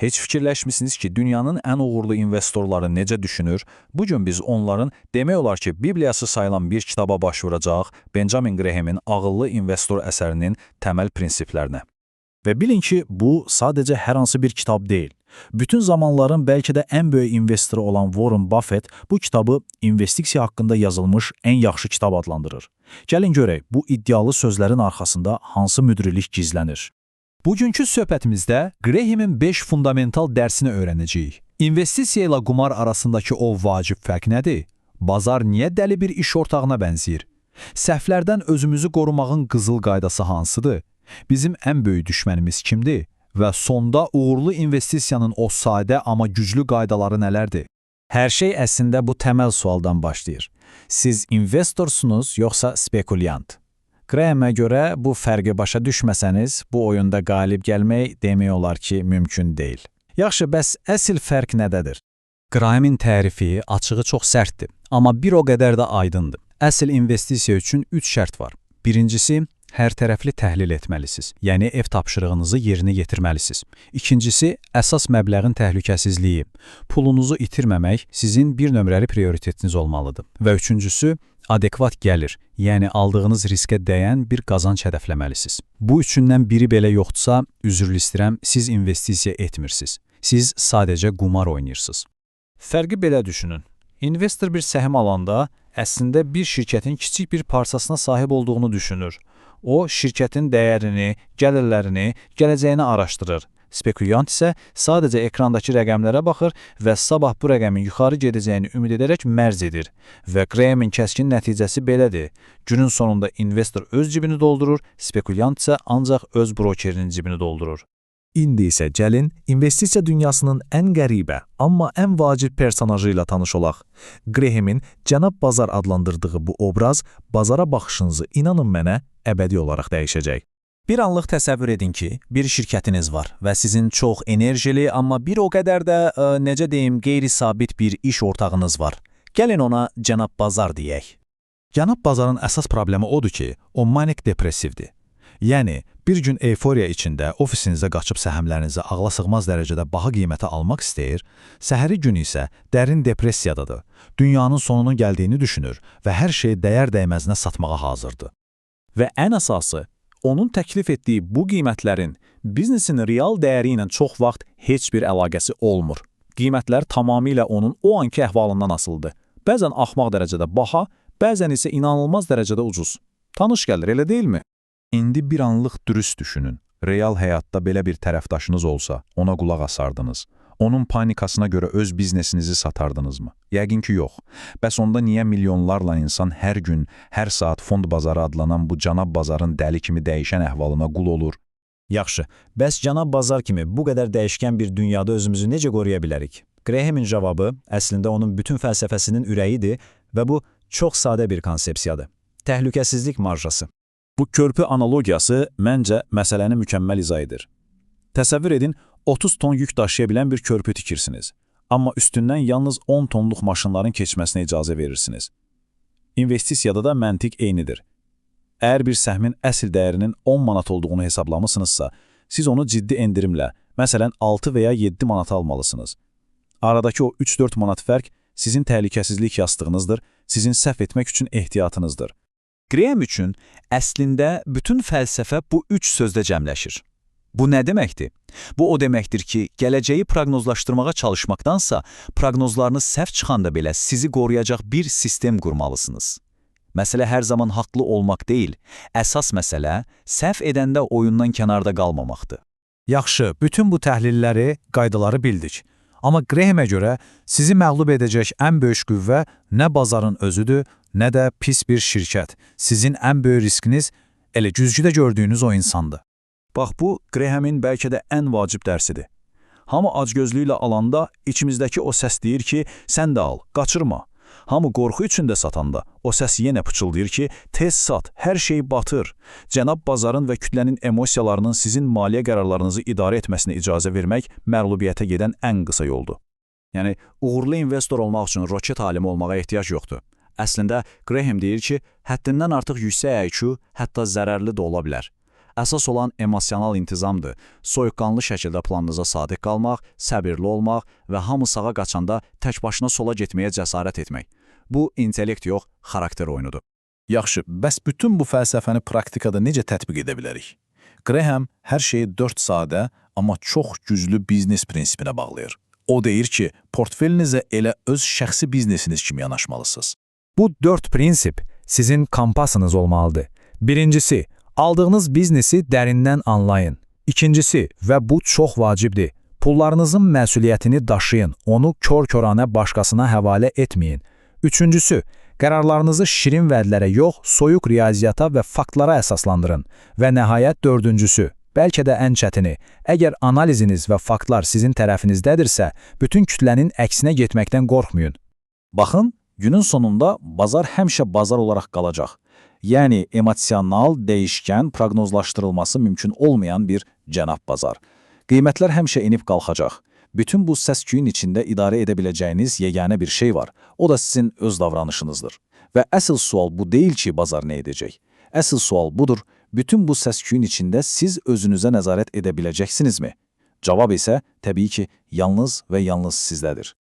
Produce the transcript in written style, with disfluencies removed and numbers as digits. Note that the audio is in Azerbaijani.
Heç fikirləşmisiniz ki, dünyanın ən uğurlu investorları necə düşünür? Bugün biz onların demək olar ki, Bibliyası sayılan bir kitaba başvuracaq Benjamin Graham'in ağıllı investor əsərinin təməl prinsiplərinə. Və bilin ki, bu sadəcə hər hansı bir kitab deyil. Bütün zamanların bəlkə də ən böyük investoru olan Warren Buffett bu kitabı investisiya haqqında yazılmış ən yaxşı kitab adlandırır. Gəlin görək, bu iddialı sözlərin arxasında hansı müdrilik gizlənir? Bugünkü söhbətimizdə Graham'in 5 fundamental dərsini öyrənəcəyik. İnvestisiya ilə qumar arasındakı o vacib fərq nədir? Bazar niyə dəli bir iş ortağına bənzəyir? Səhvlərdən özümüzü qorumağın qızıl qaydası hansıdır? Bizim ən böyük düşmənimiz kimdir? Və sonda uğurlu investisiyanın o sadə amma güclü qaydaları nələrdir? Hər şey əslində bu təməl sualdan başlayır. Siz investorsunuz, yoxsa spekulyant? Graham'a görə bu fərqi başa düşməsəniz, bu oyunda qalib gəlmək demək olar ki, mümkün deyil. Yaxşı, bəs əsl fərq nədədir? Graham'in tərifi açığı çox sərtdir, amma bir o qədər də aydındır. Əsl investisiya üçün 3 şərt var. Birincisi, hər tərəfli təhlil etməlisiniz, yəni ev tapşırığınızı yerinə yetirməlisiniz. İkincisi, əsas məbləğin təhlükəsizliyi. Pulunuzu itirməmək sizin bir nömrəli prioritetiniz olmalıdır. Və üçüncüsü, adekvat gəlir, yəni aldığınız riskə dəyən bir qazanc hədəfləməlisiniz. Bu üçündən biri belə yoxdursa, üzr istəyirəm, siz investisiya etmirsiniz. Siz sadəcə qumar oynayırsınız. Fərqi belə düşünün. İnvestor bir səhm alanda əslində bir şirkətin kiçik bir parçasına sahib olduğunu düşünür. O, şirkətin dəyərini, gəlirlərini, gələcəyini araşdırır. Spekulyant isə sadəcə ekrandakı rəqəmlərə baxır və sabah bu rəqəmin yuxarı gedəcəyini ümid edərək mərz edir. Və Graham'in kəskin nəticəsi belədir. Günün sonunda investor öz cibini doldurur, spekulyant isə ancaq öz brokerinin cibini doldurur. İndi isə gəlin, investisiya dünyasının ən qəribə, amma ən vacib personajı ilə tanış olaq. Graham'in Cənab Bazar adlandırdığı bu obraz bazara baxışınızı, inanın mənə, əbədi olaraq dəyişəcək. Bir anlıq təsəvvür edin ki, bir şirkətiniz var və sizin çox enerjili, amma bir o qədər də, necə deyim, qeyri-sabit bir iş ortağınız var. Gəlin ona Cənab Bazar deyək. Cənab Bazarın əsas problemi odur ki, o manik depressivdir. Yəni, bir gün euforiya içində ofisinizə qaçıb səhmlərinizi ağla sığmaz dərəcədə baha qiymətə almaq istəyir, səhəri gün isə dərin depressiyadadır, dünyanın sonunun gəldiyini düşünür və hər şeyi dəyər-dəyməzinə satmağa hazırdır. Və ən əsası, onun təklif etdiyi bu qiymətlərin biznesin real dəyəri ilə çox vaxt heç bir əlaqəsi olmur. Qiymətlər tamamilə onun o anki əhvalından asılıdır. Bəzən axmaq dərəcədə baha, bəzən isə inanılmaz dərəcədə ucuz. Tanış gəlir, elə deyilmi? İndi bir anlıq dürüst düşünün. Real həyatda belə bir tərəfdaşınız olsa, ona qulaq asardınız. Onun panikasına görə öz biznesinizi satardınızmı? Yəqin ki, yox. Bəs onda niyə milyonlarla insan hər gün, hər saat fond bazarı adlanan bu Cənab Bazarın dəli kimi dəyişən əhvalına qul olur? Yaxşı, bəs Cənab Bazar kimi bu qədər dəyişkən bir dünyada özümüzü necə qoruya bilərik? Graham'in cavabı əslində onun bütün fəlsəfəsinin ürəyidir və bu çox sadə bir konsepsiyadır. Təhlükəsizlik marjası. Bu körpü analogiyası məncə məsələni mükəmməl izah edir. Təsəvvür edin, 30 ton yük daşıya bilən bir körpü tikirsiniz. Amma üstündən yalnız 10 tonluq maşınların keçməsinə icazə verirsiniz. İnvestisiyada da məntiq eynidir. Əgər bir səhmin əsl dəyərinin 10 manat olduğunu hesablamısınızsa, siz onu ciddi endirimlə, məsələn 6 və ya 7 manata almalısınız. Aradakı o 3-4 manat fərq sizin təhlükəsizlik yastığınızdır, sizin səhv etmək üçün ehtiyatınızdır. Graham üçün əslində bütün fəlsəfə bu 3 sözdə cəmləşir. Bu nə deməkdir? Bu o deməkdir ki, gələcəyi proqnozlaşdırmağa çalışmaqdansa, proqnozlarınız səhv çıxanda belə sizi qoruyacaq bir sistem qurmalısınız. Məsələ hər zaman haqlı olmaq deyil, əsas məsələ səhv edəndə oyundan kənarda qalmamaqdır. Yaxşı, bütün bu təhlilləri, qaydaları bildik. Amma Graham'a görə sizi məğlub edəcək ən böyük qüvvə nə bazarın özüdür, nə də pis bir şirkət. Sizin ən böyük riskiniz elə güzgüdə gördüyünüz o insandır. Bax, bu Graham'in bəlkə də ən vacib dərsidir. Hamı acgözlüklə alanda içimizdəki o səs deyir ki, sən də al, qaçırma. Hamı qorxu içində satanda o səs yenə pıçıldayır ki, tez sat, hər şey batır. Cənab Bazarın və kütlənin emosiyalarının sizin maliyyə qərarlarınızı idarə etməsinə icazə vermək məğlubiyyətə gedən ən qısa yoldur. Yəni, uğurlu investor olmaq üçün roket alimi olmağa ehtiyac yoxdur. Əslində, Graham deyir ki, həddindən artıq yüksək IQ hətta zərərli də ola bilər. Əsas olan emosional intizamdır. Soyuqqanlı şəkildə planınıza sadiq qalmaq, səbirli olmaq və hamı sağa qaçanda tək başına sola getməyə cəsarət etmək. Bu, intellekt yox, xarakter oyunudur. Yaxşı, bəs bütün bu fəlsəfəni praktikada necə tətbiq edə bilərik? Graham hər şeyi 4 sadə, amma çox güclü biznes prinsipinə bağlayır. O deyir ki, portfelinizə elə öz şəxsi biznesiniz kimi yanaşmalısınız. Bu 4 prinsip sizin kompasınız olmalıdır. Birincisi, aldığınız biznesi dərindən anlayın. İkincisi, və bu çox vacibdir, pullarınızın məsuliyyətini daşıyın, onu kör-körənə başqasına həvalə etməyin. Üçüncüsü, qərarlarınızı şirin vədlərə yox, soyuq riyaziyyata və faktlara əsaslandırın. Və nəhayət dördüncüsü, bəlkə də ən çətini, əgər analiziniz və faktlar sizin tərəfinizdədirsə, bütün kütlənin əksinə getməkdən qorxmayın. Baxın, günün sonunda bazar həmişə bazar olaraq qalacaq. Yəni, emosional, dəyişkən, proqnozlaşdırılması mümkün olmayan bir cənab bazar. Qiymətlər həmişə enib qalxacaq. Bütün bu səs-küyün içində idarə edə biləcəyiniz yeganə bir şey var. O da sizin öz davranışınızdır. Və əsl sual bu deyil ki, bazar nə edəcək. Əsl sual budur, bütün bu səs-küyün içində siz özünüzə nəzarət edə biləcəksinizmi? Cavab isə təbii ki, yalnız və yalnız sizdədir.